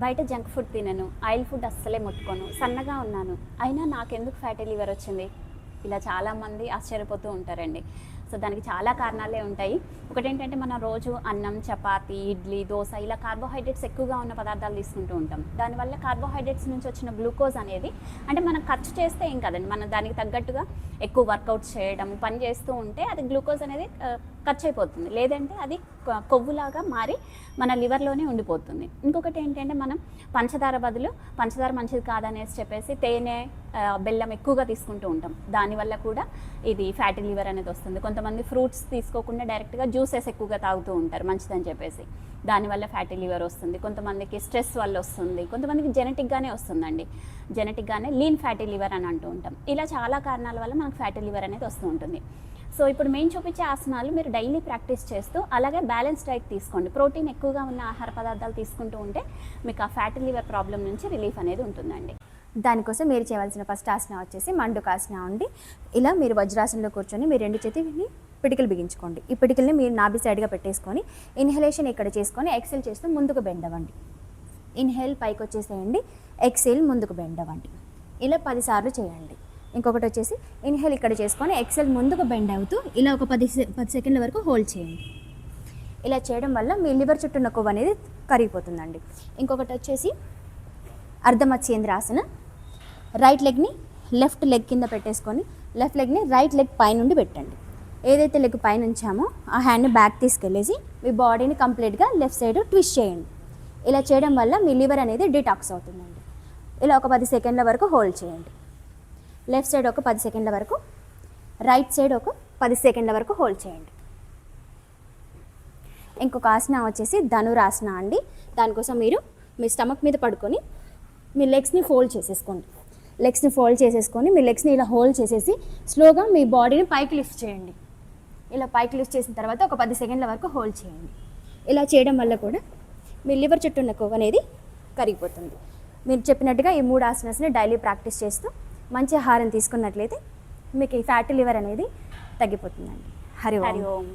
బయట junk food తినను, oil food అస్సలే ముట్టుకోను, సన్నగా ఉన్నాను, అయినా నాకెందుకు ఫ్యాటీ లివర్ వచ్చింది? ఇలా చాలామంది ఆశ్చర్యపోతూ ఉంటారండి. సో దానికి చాలా కారణాలే ఉంటాయి. ఒకటేంటంటే మనం రోజు అన్నం, చపాతీ, ఇడ్లీ, దోశ ఇలా కార్బోహైడ్రేట్స్ ఎక్కువగా ఉన్న పదార్థాలు తీసుకుంటూ ఉంటాం. దానివల్ల కార్బోహైడ్రేట్స్ నుంచి వచ్చిన గ్లూకోజ్ అనేది అంటే మనం ఖర్చు చేస్తే ఏం కదండి, మనం దానికి తగ్గట్టుగా ఎక్కువ వర్కౌట్స్ చేయడం, పని చేస్తూ ఉంటే అది గ్లూకోజ్ అనేది ఖర్చు అయిపోతుంది. లేదంటే అది కొవ్వులాగా మారి మన లివర్లోనే ఉండిపోతుంది. ఇంకొకటి ఏంటంటే మనం పంచదార బదులు పంచదార మంచిది కాదనేసి చెప్పేసి తేనె, బెల్లం ఎక్కువగా తీసుకుంటూ ఉంటాం. దానివల్ల కూడా ఇది ఫ్యాటీ లివర్ అనేది వస్తుంది. కొంతమంది ఫ్రూట్స్ తీసుకోకుండా డైరెక్ట్గా జ్యూసెస్ ఎక్కువగా తాగుతూ ఉంటారు మంచిదని చెప్పేసి, దానివల్ల ఫ్యాటీ లివర్ వస్తుంది. కొంతమందికి స్ట్రెస్ వల్ల వస్తుంది, కొంతమందికి జెనెటిక్గానే వస్తుందండి. జెనెటిక్గానే లీన్ ఫ్యాటీ లివర్ అని అంటూ ఉంటాం. ఇలా చాలా కారణాల వల్ల మనకు ఫ్యాటీ లివర్ అనేది వస్తూ ఉంటుంది. సో ఇప్పుడు మేము చూపించే ఆసనాలు మీరు డైలీ ప్రాక్టీస్ చేస్తూ అలాగే బ్యాలెన్స్ డైట్ తీసుకోండి. ప్రోటీన్ ఎక్కువగా ఉన్న ఆహార పదార్థాలు తీసుకుంటూ ఉంటే మీకు ఆ ఫ్యాటీ లివర్ ప్రాబ్లం నుంచి రిలీఫ్ అనేది ఉంటుందండి. దానికోసం మీరు చేయవలసిన ఫస్ట్ ఆసన వచ్చేసి మండుకాసన అండి. ఇలా మీరు వజ్రాసనంలో కూర్చొని మీరు రెండు చేతిని పిడికిలు బిగించుకోండి. ఈ పిడికిల్ని మీరు నాభి సైడ్గా పెట్టేసుకొని ఇన్హలేషన్ ఇక్కడ చేసుకొని ఎక్సెల్ చేస్తూ ముందుకు బెండ్ అవ్వండి. ఇన్హేల్ పైకి వచ్చేసేయండి, ఎక్సెల్ ముందుకు బెండ్ అవ్వండి. ఇలా 10 సార్లు చేయండి. ఇంకొకటి వచ్చేసి ఇన్హేల్ ఇక్కడ చేసుకొని ఎక్సెల్ ముందుకు బెండ్ అవుతూ ఇలా ఒక 10 సెకండ్ల వరకు హోల్డ్ చేయండి. ఇలా చేయడం వల్ల మీ లివర్ చుట్టూ ఉన్న కొవ్వు అనేది కరిగిపోతుందండి. ఇంకొకటి వచ్చేసి అర్ధమత్స్యేంద్రాసన. రైట్ లెగ్ని లెఫ్ట్ లెగ్ కింద పెట్టేసుకొని లెఫ్ట్ లెగ్ని రైట్ లెగ్ పైనుండి పెట్టండి. ఏదైతే లెగ్ పైన ఉంచామో ఆ హ్యాండ్ని బ్యాక్ తీసుకెళ్ళేసి మీ బాడీని కంప్లీట్గా లెఫ్ట్ సైడ్ ట్విస్ట్ చేయండి. ఇలా చేయడం వల్ల మీ లివర్ అనేది డిటాక్స్ అవుతుందండి. ఇలా ఒక 10 సెకండ్ల వరకు హోల్డ్ చేయండి. లెఫ్ట్ సైడ్ ఒక 10 సెకండ్ల వరకు, రైట్ సైడ్ ఒక 10 సెకండ్ల వరకు హోల్డ్ చేయండి. ఇంకొక ఆసన వచ్చేసి ధనురాసన అండి. దానికోసం మీరు మీ స్టమక్ మీద పడుకొని మీ లెగ్స్ని ఫోల్డ్ చేసేసుకోండి. లెగ్స్ని ఫోల్డ్ చేసేసుకొని మీ లెగ్స్ని ఇలా హోల్డ్ చేసేసి స్లోగా మీ బాడీని పైకి లిఫ్ట్ చేయండి. ఇలా పైకి లిఫ్ట్ చేసిన తర్వాత ఒక 10 సెకండ్ల వరకు హోల్డ్ చేయండి. ఇలా చేయడం వల్ల కూడా మీ లివర్ చుట్టూ ఉన్న కొవ్వు అనేది కరిగిపోతుంది. మీరు చెప్పినట్టుగా ఈ 3 ఆసనాస్ని డైలీ ప్రాక్టీస్ చేస్తూ మంచి ఆహారం తీసుకున్నట్లయితే మీకు ఈ ఫ్యాటీ లివర్ అనేది తగ్గిపోతుందండి. హరి ఓం.